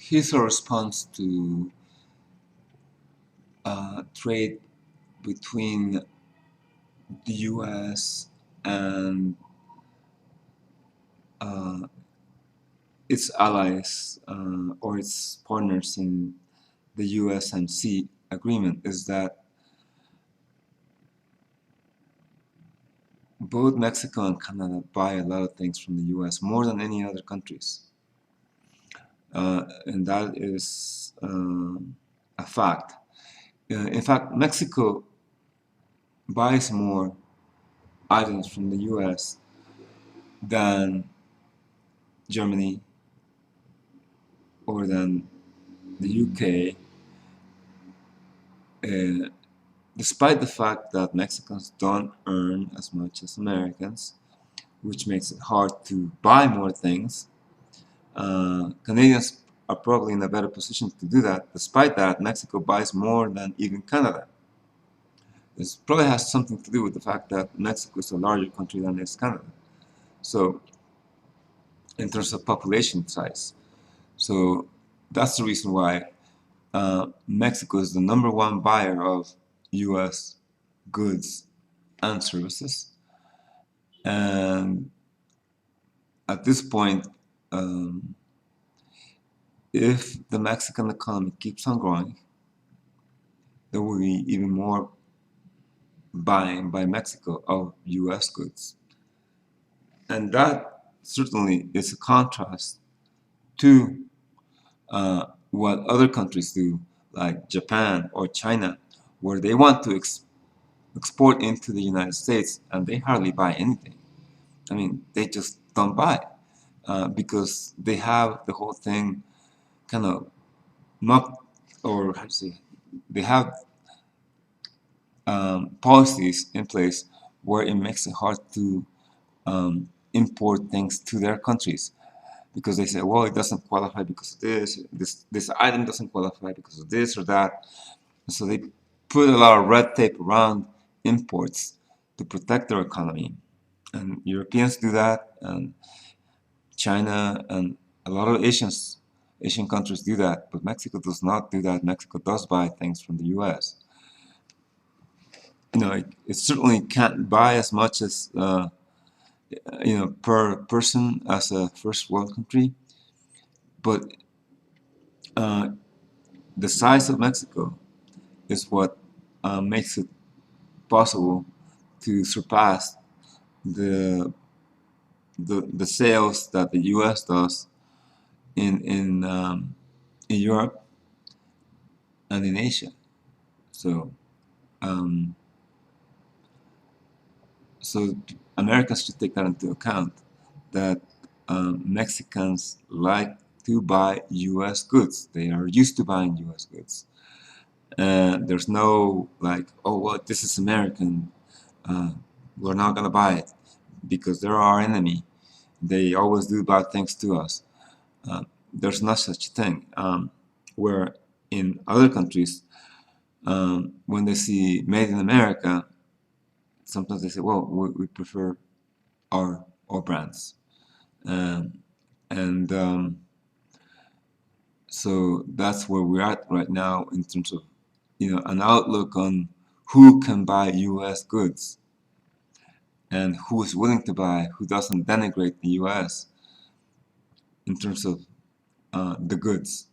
Here's a response to trade between the U.S. and uh, its allies or its partners in the USMC agreement is that both Mexico and Canada buy a lot of things from the US, more than any other countries. And that is a fact. In fact, Mexico buys more items from the US than Germany or than the UK, despite the fact that Mexicans don't earn as much as Americans, which makes it hard to buy more things. Canadians are probably in a better position to do that. Despite that, Mexico buys more than even Canada. This probably has something to do with the fact that Mexico is a larger country than is Canada. So, in terms of population size, so that's the reason why Mexico is the #1 buyer of U.S. goods and services. And at this point, if the Mexican economy keeps on growing, there will be even more buying by Mexico of US goods. And that certainly is a contrast to what other countries do, like Japan or China, where they want to export into the United States and they hardly buy anything. I mean, they just don't buy because they have the whole thing kind of mocked, or how to say, they have policies in place where it makes it hard to import things to their countries because they say, well, it doesn't qualify because of this item doesn't qualify because of this or that. And so they put a lot of red tape around imports to protect their economy. And Europeans do that, and China and a lot of Asian countries do that, but Mexico does not do that. Mexico does buy things from the US. It certainly can't buy as much as per person as a first world country, but uh, the size of Mexico is what makes it possible to surpass the the sales that the U.S. does in Europe and in Asia. So um, so Americans should take that into account, that Mexicans like to buy U.S. goods. They are used to buying U.S. goods. There's no like, oh, well, this is American. Uh, we're not gonna buy it because they're our enemy. They always do bad things to us. There's not such a thing. Where in other countries, when they see "Made in America," sometimes they say, "Well, we prefer our brands," um, and so that's where we're at right now in terms of an outlook on who can buy U.S. goods and who is willing to buy, who doesn't denigrate the U.S. in terms of the goods.